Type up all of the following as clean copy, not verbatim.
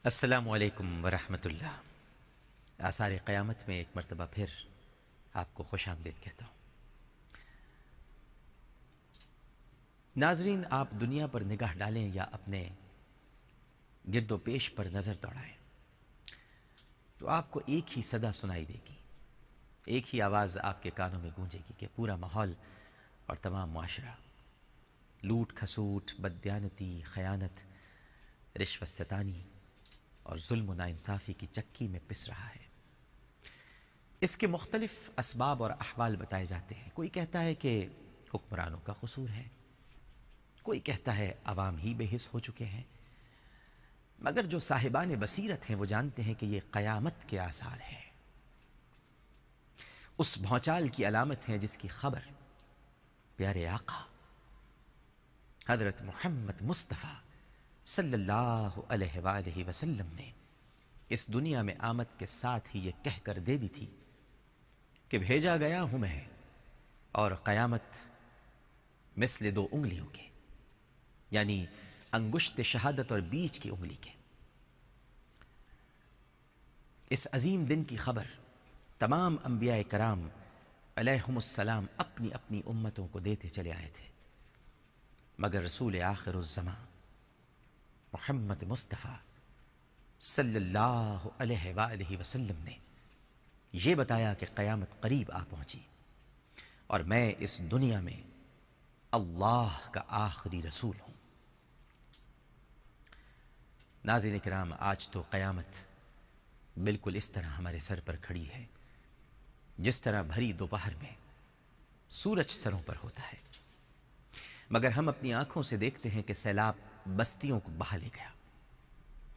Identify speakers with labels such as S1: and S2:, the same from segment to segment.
S1: السلام علیکم ورحمۃ اللہ۔ آثار قیامت میں ایک مرتبہ پھر آپ کو خوش آمدید کہتا ہوں۔ ناظرین، آپ دنیا پر نگاہ ڈالیں یا اپنے گرد و پیش پر نظر دوڑائیں تو آپ کو ایک ہی صدا سنائی دے گی، ایک ہی آواز آپ کے کانوں میں گونجے گی کہ پورا ماحول اور تمام معاشرہ لوٹ کھسوٹ، بددیانتی، خیانت، رشوت ستانی اور ظلم و ناانصافی کی چکی میں پس رہا ہے۔ اس کے مختلف اسباب اور احوال بتائے جاتے ہیں۔ کوئی کہتا ہے کہ حکمرانوں کا قصور ہے، کوئی کہتا ہے عوام ہی بے حس ہو چکے ہیں، مگر جو صاحبان بصیرت ہیں وہ جانتے ہیں کہ یہ قیامت کے آثار ہیں، اس بھونچال کی علامت ہیں جس کی خبر پیارے آقا حضرت محمد مصطفیٰ صلی اللہ علیہ وآلہ وسلم نے اس دنیا میں آمد کے ساتھ ہی یہ کہہ کر دے دی تھی کہ بھیجا گیا ہوں میں، اور قیامت مثل دو انگلیوں کے، یعنی انگشت شہادت اور بیچ کی انگلی کے۔ اس عظیم دن کی خبر تمام انبیاء کرام علیہم السلام اپنی اپنی امتوں کو دیتے چلے آئے تھے، مگر رسول آخر الزمان محمد مصطفیٰ صلی اللہ علیہ وآلہ وسلم نے یہ بتایا کہ قیامت قریب آ پہنچی اور میں اس دنیا میں اللہ کا آخری رسول ہوں۔ ناظرین کرام، آج تو قیامت بالکل اس طرح ہمارے سر پر کھڑی ہے جس طرح بھری دوپہر میں سورج سروں پر ہوتا ہے، مگر ہم اپنی آنکھوں سے دیکھتے ہیں کہ سیلاب بستیوں کو بہا لے گیا،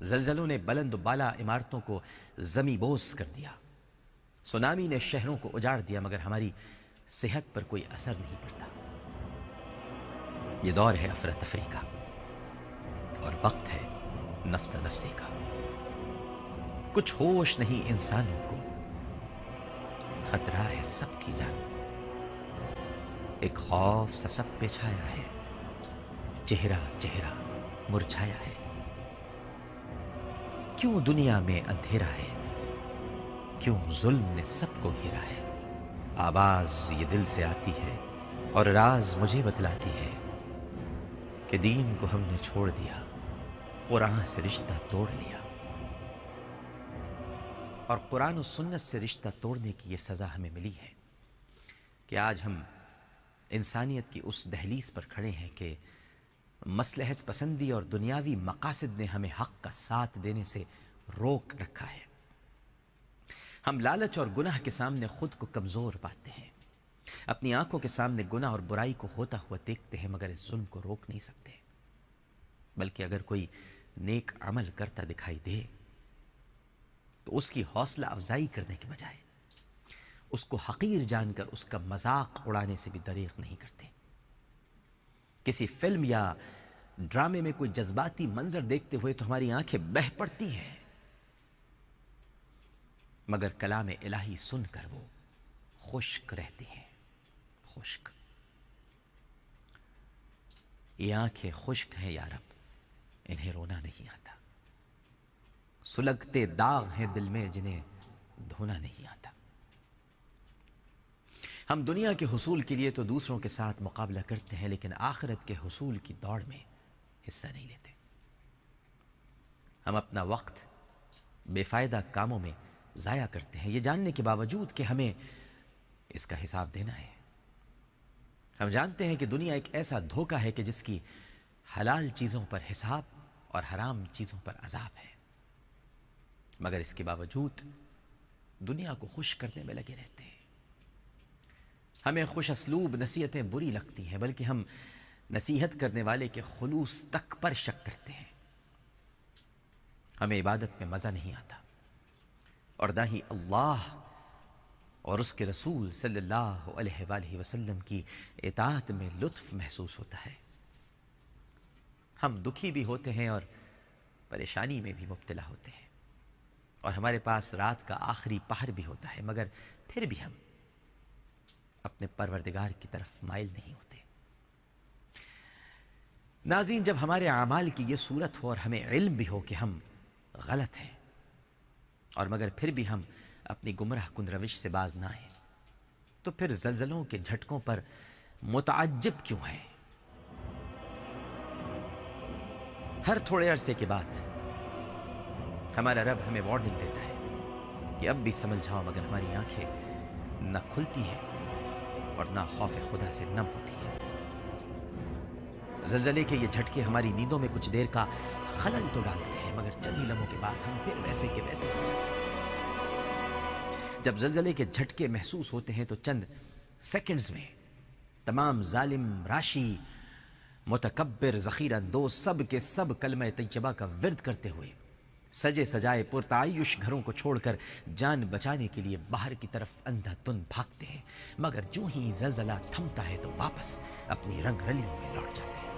S1: زلزلوں نے بلند و بالا عمارتوں کو زمیں بوس کر دیا، سونامی نے شہروں کو اجاڑ دیا، مگر ہماری صحت پر کوئی اثر نہیں پڑتا۔ یہ دور ہے افراتفری کا اور وقت ہے نفس نفسی کا۔ کچھ ہوش نہیں انسانوں کو، خطرہ ہے سب کی جانوں کو، ایک خوف سا سب پہ چھایا ہے، چہرہ چہرہ مرجھایا ہے۔ کیوں دنیا میں اندھیرا ہے، کیوں ظلم نے سب کو گھیرا ہے؟ آواز یہ دل سے آتی ہے اور راز مجھے بتلاتی ہے کہ دین کو ہم نے چھوڑ دیا، قرآن سے رشتہ توڑ لیا، اور قرآن و سنت سے رشتہ توڑنے کی یہ سزا ہمیں ملی ہے کہ آج ہم انسانیت کی اس دہلیز پر کھڑے ہیں کہ مصلحت پسندی اور دنیاوی مقاصد نے ہمیں حق کا ساتھ دینے سے روک رکھا ہے۔ ہم لالچ اور گناہ کے سامنے خود کو کمزور پاتے ہیں، اپنی آنکھوں کے سامنے گناہ اور برائی کو ہوتا ہوا دیکھتے ہیں، مگر اس ظلم کو روک نہیں سکتے۔ بلکہ اگر کوئی نیک عمل کرتا دکھائی دے تو اس کی حوصلہ افزائی کرنے کے بجائے اس کو حقیر جان کر اس کا مذاق اڑانے سے بھی دریغ نہیں کرتے۔ کسی فلم یا ڈرامے میں کوئی جذباتی منظر دیکھتے ہوئے تو ہماری آنکھیں بہہ پڑتی ہیں، مگر کلام الہی سن کر وہ خشک رہتی ہیں، خشک۔ یہ آنکھیں خشک ہیں یا رب، انہیں رونا نہیں آتا، سلگتے داغ ہیں دل میں جنہیں دھونا نہیں آتا۔ ہم دنیا کے حصول کے لیے تو دوسروں کے ساتھ مقابلہ کرتے ہیں، لیکن آخرت کے حصول کی دوڑ میں حصہ نہیں لیتے۔ ہم اپنا وقت بے فائدہ کاموں میں ضائع کرتے ہیں، یہ جاننے کے باوجود کہ ہمیں اس کا حساب دینا ہے۔ ہم جانتے ہیں کہ دنیا ایک ایسا دھوکہ ہے کہ جس کی حلال چیزوں پر حساب اور حرام چیزوں پر عذاب ہے، مگر اس کے باوجود دنیا کو خوش کرنے میں لگے رہتے ہیں۔ ہمیں خوش اسلوب نصیحتیں بری لگتی ہیں، بلکہ ہم نصیحت کرنے والے کے خلوص تک پر شک کرتے ہیں۔ ہمیں عبادت میں مزہ نہیں آتا، اور نہ ہی اللہ اور اس کے رسول صلی اللہ علیہ وآلہ وسلم کی اطاعت میں لطف محسوس ہوتا ہے۔ ہم دکھی بھی ہوتے ہیں اور پریشانی میں بھی مبتلا ہوتے ہیں، اور ہمارے پاس رات کا آخری پہر بھی ہوتا ہے، مگر پھر بھی ہم اپنے پروردگار کی طرف مائل نہیں ہوتے۔ ناظرین، جب ہمارے اعمال کی یہ صورت ہو اور ہمیں علم بھی ہو کہ ہم غلط ہیں، اور مگر پھر بھی ہم اپنی گمراہ کن روش سے باز نہ آئیں، تو پھر زلزلوں کے جھٹکوں پر متعجب کیوں ہیں؟ ہر تھوڑے عرصے کے بعد ہمارا رب ہمیں وارننگ دیتا ہے کہ اب بھی سمجھ جاؤ، مگر ہماری آنکھیں نہ کھلتی ہیں اور نہ خوف خدا سے نم ہوتی ہیں۔ زلزلے کے یہ جھٹکے ہماری نیندوں میں کچھ دیر کا خلل تو ڈالتے ہیں، مگر چند ہی لمحوں کے بعد ہم پھر ویسے کے ویسے ہو جاتے ہیں۔ جب زلزلے کے جھٹکے محسوس ہوتے ہیں تو چند سیکنڈز میں تمام ظالم، راشی، متکبر، ذخیرہ اندوز سب کے سب کلمہ طیبہ کا ورد کرتے ہوئے سجے سجائے پرتعیش گھروں کو چھوڑ کر جان بچانے کے لیے باہر کی طرف اندھا دھند بھاگتے ہیں، مگر جو ہی زلزلہ تھمتا ہے تو واپس اپنی رنگ رلیوں میں لوٹ جاتے ہیں۔